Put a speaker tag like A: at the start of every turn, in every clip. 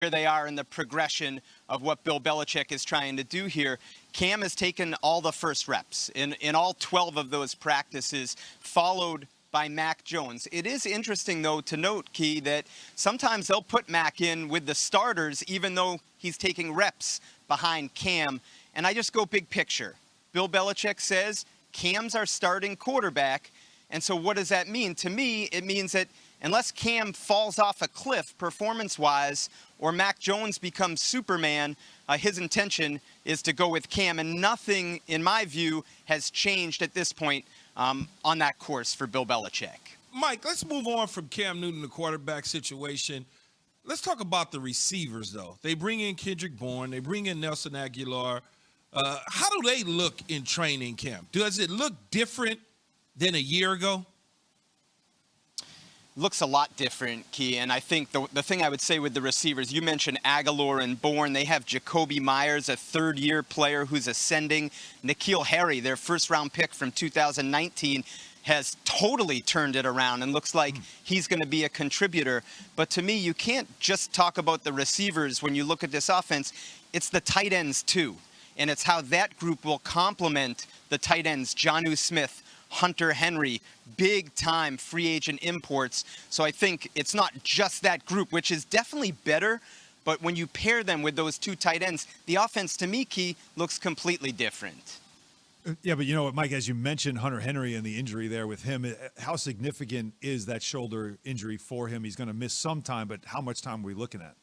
A: here they are in the progression of what Bill Belichick is trying to do here. Cam has taken all the first reps in all 12 of those practices, followed by Mac Jones. It is interesting, though, to note, Key, that sometimes they'll put Mac in with the starters, even though he's taking reps behind Cam. And I just go big picture. Bill Belichick says Cam's our starting quarterback. And so what does that mean? To me, it means that unless Cam falls off a cliff performance-wise or Mac Jones becomes Superman, his intention is to go with Cam. And nothing, in my view, has changed at this point on that course for Bill Belichick.
B: Mike, let's move on from Cam Newton, the quarterback situation. Let's talk about the receivers, though. They bring in Kendrick Bourne. They bring in Nelson Aguilar. How do they look in training camp? Does it look different than a year ago?
A: Looks a lot different, Key. And I think the thing I would say with the receivers, you mentioned Aguilar and Bourne. They have Jacoby Myers, a third-year player who's ascending. N'Keal Harry, their first-round pick from 2019, has totally turned it around and looks like he's going to be a contributor. But to me, you can't just talk about the receivers when you look at this offense. It's the tight ends, too. And it's how that group will complement the tight ends, Jonnu Smith, Hunter Henry, big-time free agent imports. So I think it's not just that group, which is definitely better. But when you pair them with those two tight ends, the offense, to me, Key, looks completely different.
C: Yeah, but you know what, Mike, as you mentioned Hunter Henry and the injury there with him, how significant is that shoulder injury for him? He's going to miss some time, but how much time are we looking at?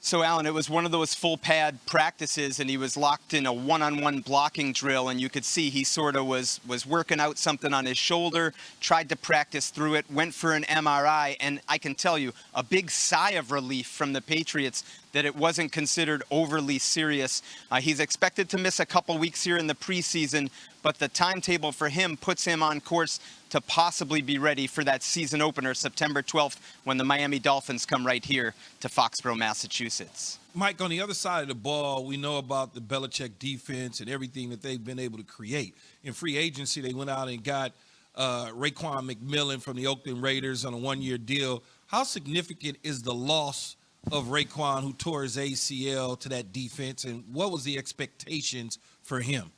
A: So, Alan, it was one of those full pad practices, and he was locked in a one-on-one blocking drill, and you could see he sort of was working out something on his shoulder, tried to practice through it, went for an MRI, and I can tell you, a big sigh of relief from the Patriots that it wasn't considered overly serious. He's expected to miss a couple weeks here in the preseason, but the timetable for him puts him on course to possibly be ready for that season opener, September 12th, when the Miami Dolphins come right here to Foxborough, Massachusetts.
B: Mike, on the other side of the ball, we know about the Belichick defense and everything that they've been able to create. In free agency, they went out and got Raekwon McMillan from the Oakland Raiders on a one-year deal. How significant is the loss of Raekwon, who tore his ACL, to that defense, and what was the expectations for him?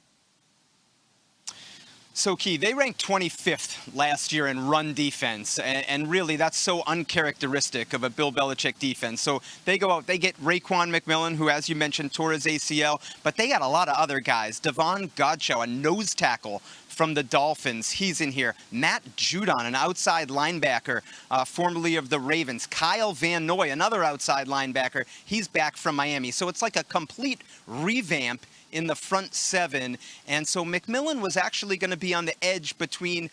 A: So, Key, they ranked 25th last year in run defense, and really that's so uncharacteristic of a Bill Belichick defense. So they go out, they get Raekwon McMillan, who, as you mentioned, tore his ACL, but they got a lot of other guys. Devon Godchaux, a nose tackle from the Dolphins, he's in here. Matt Judon, an outside linebacker, formerly of the Ravens. Kyle Van Noy, another outside linebacker, he's back from Miami. So it's like a complete revamp in the front seven. And so McMillan was actually going to be on the edge between,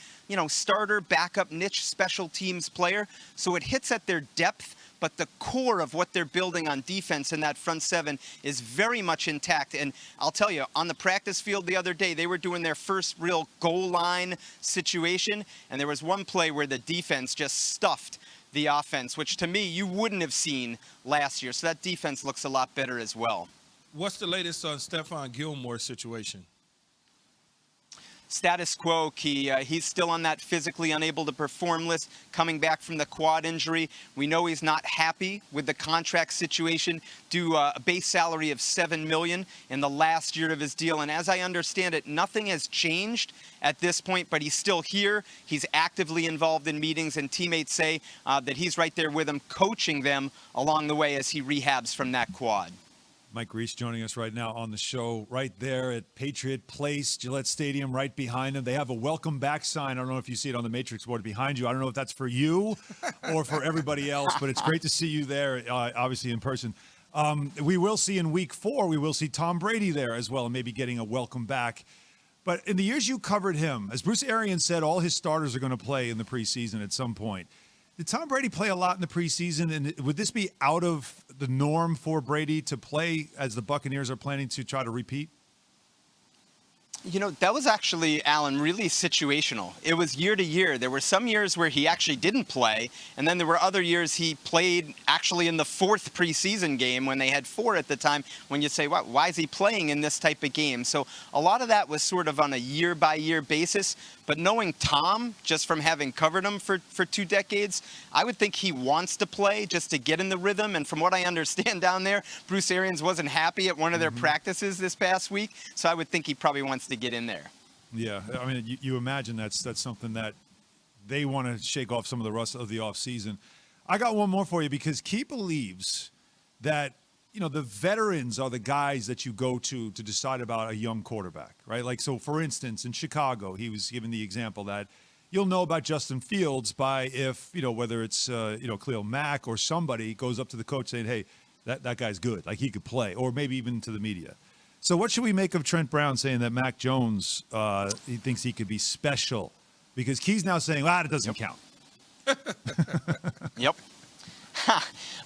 A: starter, backup, niche special teams player. So it hits at their depth, but the core of what they're building on defense in that front seven is very much intact. And I'll tell you, on the practice field the other day, they were doing their first real goal line situation. And there was one play where the defense just stuffed the offense, which to me, you wouldn't have seen last year. So that defense looks a lot better as well.
B: What's the latest on Stephon Gilmore's situation?
A: Status quo, Key. He's still on that physically unable to perform list, coming back from the quad injury. We know he's not happy with the contract situation, due a base salary of $7 million in the last year of his deal. And as I understand it, nothing has changed at this point, but he's still here. He's actively involved in meetings, and teammates say that he's right there with him, coaching them along the way as he rehabs from that quad.
C: Mike Reese joining us right now on the show, right there at Patriot Place, Gillette Stadium, right behind him. They have a welcome back sign. I don't know if you see it on the Matrix board behind you. I don't know if that's for you or for everybody else, but it's great to see you there, obviously in person. We will see in week 4, we will see Tom Brady there as well, and maybe getting a welcome back. But in the years you covered him, as Bruce Arians said, all his starters are going to play in the preseason at some point. Did Tom Brady play a lot in the preseason, and would this be out of the norm for Brady to play as the Buccaneers are planning to try to repeat?
A: You know, that was actually, Alan, really situational. It was year to year. There were some years where he actually didn't play, and then there were other years he played actually in the 4th preseason game when they had 4 at the time, when you say, what, why is he playing in this type of game? So a lot of that was sort of on a year-by-year basis. But knowing Tom, just from having covered him for 2 decades, I would think he wants to play just to get in the rhythm. And from what I understand down there, Bruce Arians wasn't happy at one of their practices this past week. So I would think he probably wants to get in there.
C: Yeah, I mean, you imagine that's something that they want to shake off some of the rust of the offseason. I got one more for you, because Key believes that, you know, the veterans are the guys that you go to decide about a young quarterback, right? Like, so for instance, in Chicago, he was given the example that you'll know about Justin Fields by if, you know, whether it's, Khalil Mack or somebody goes up to the coach saying, hey, that guy's good, like he could play, or maybe even to the media. So what should we make of Trent Brown saying that Mac Jones, he thinks he could be special? Because Key's now saying, it doesn't count.
A: Yep.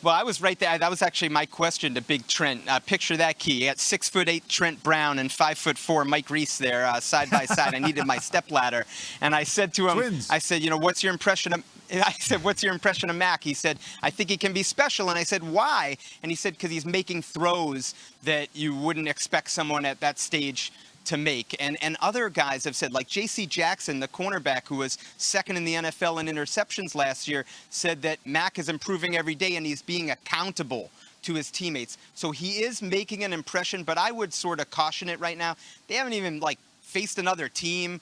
A: Well, I was right there. That was actually my question to Big Trent. Picture that, Key. You got 6'8" Trent Brown and 5'4" Mike Reese there side by side. I needed my stepladder, and I said to him,
C: Twins.
A: I said, what's your impression of? I said, what's your impression of Mac? He said, I think he can be special. And I said, why? And he said, because he's making throws that you wouldn't expect someone at that stage to make. And other guys have said, like J.C. Jackson, the cornerback who was 2nd in the NFL in interceptions last year, said that Mac is improving every day and he's being accountable to his teammates. So he is making an impression, but I would sort of caution it right now. They haven't even, faced another team,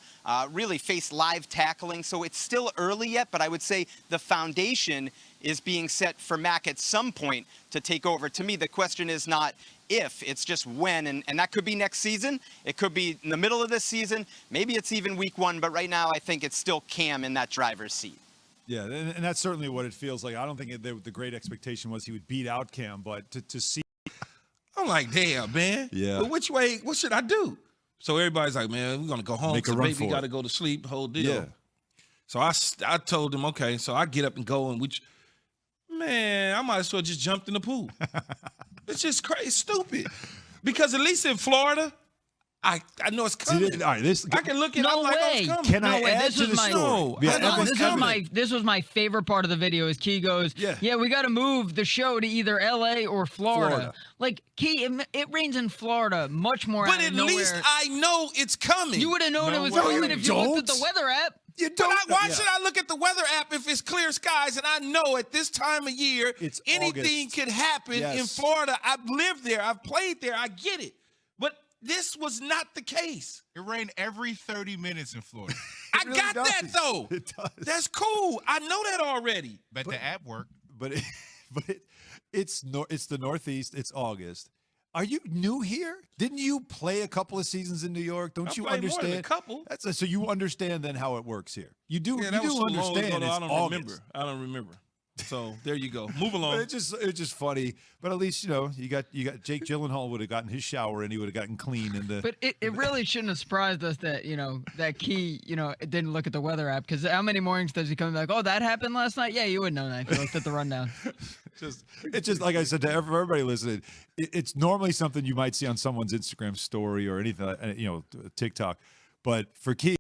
A: really faced live tackling. So it's still early yet, but I would say the foundation is being set for Mac at some point to take over. To me, the question is not if, it's just when, and that could be next season. It could be in the middle of this season. Maybe it's even week 1, but right now I think it's still Cam in that driver's seat.
C: Yeah, and that's certainly what it feels like. I don't think the great expectation was he would beat out Cam, but to see.
B: I'm like, damn, man.
C: Yeah.
B: But which way, what should I do? So everybody's like, man, we're going to go home.
C: Make a
B: So
C: run
B: baby
C: for it.
B: got to go to sleep, whole deal.
C: Yeah.
B: So I told him, okay, so I get up and go, and man, I might as well just jumped in the pool. It's just crazy, it's stupid. Because at least in Florida, I know it's coming.
C: All right,
B: I can look at it,
D: No
B: I'm like, oh,
D: way.
B: it's coming.
C: Can I add
D: this
C: to
D: was
C: the
D: my-
C: story?
B: No,
C: Yeah,
B: I know
C: Evan's
B: it's
C: coming.
D: This was my favorite part of the video. Is Key goes,
C: Yeah.
D: we got to move the show to either L.A. or Florida.
C: Florida.
D: Like, Key, it rains in Florida much more
B: But
D: out of
B: at
D: nowhere.
B: least I know it's coming.
D: You would have known
C: No
D: it was
C: way.
D: coming
C: You
D: if you looked at the
C: don't.
D: weather app.
C: You
B: But
C: don't.
B: why
C: Yeah.
B: should I look at the weather app if it's clear skies and I know at this time of year
C: It's
B: anything
C: August.
B: could happen in
C: Yes.
B: Florida? I've lived there. I've played there. I get it. But this was not the case.
E: It rained every 30 minutes in Florida.
B: I
C: really
B: got
C: does.
B: that though.
C: It does.
B: That's cool. I know that already.
E: But the app worked.
C: But it's the Northeast. It's August. Are you new here? Didn't you play a couple of seasons in New York? Don't
B: I
C: you
B: played more than
C: understand?
B: a couple.
C: So you understand then how it works here. You do.
B: Yeah,
C: you
B: that was
C: do
B: so long
C: understand.
B: ago,
C: It's
B: I don't
C: August.
B: remember. I don't remember. So there you go. Move
C: But
B: along.
C: it's just funny. But at least you got Jake Gyllenhaal would have gotten his shower and he would have gotten clean in the.
D: But it really shouldn't have surprised us that, that Key, it didn't look at the weather app. Because how many mornings does he come like, oh, that happened last night? Yeah, you would know that if you looked at the rundown.
C: It's just like I said to everybody listening. It's normally something you might see on someone's Instagram story or anything, TikTok. But for Key.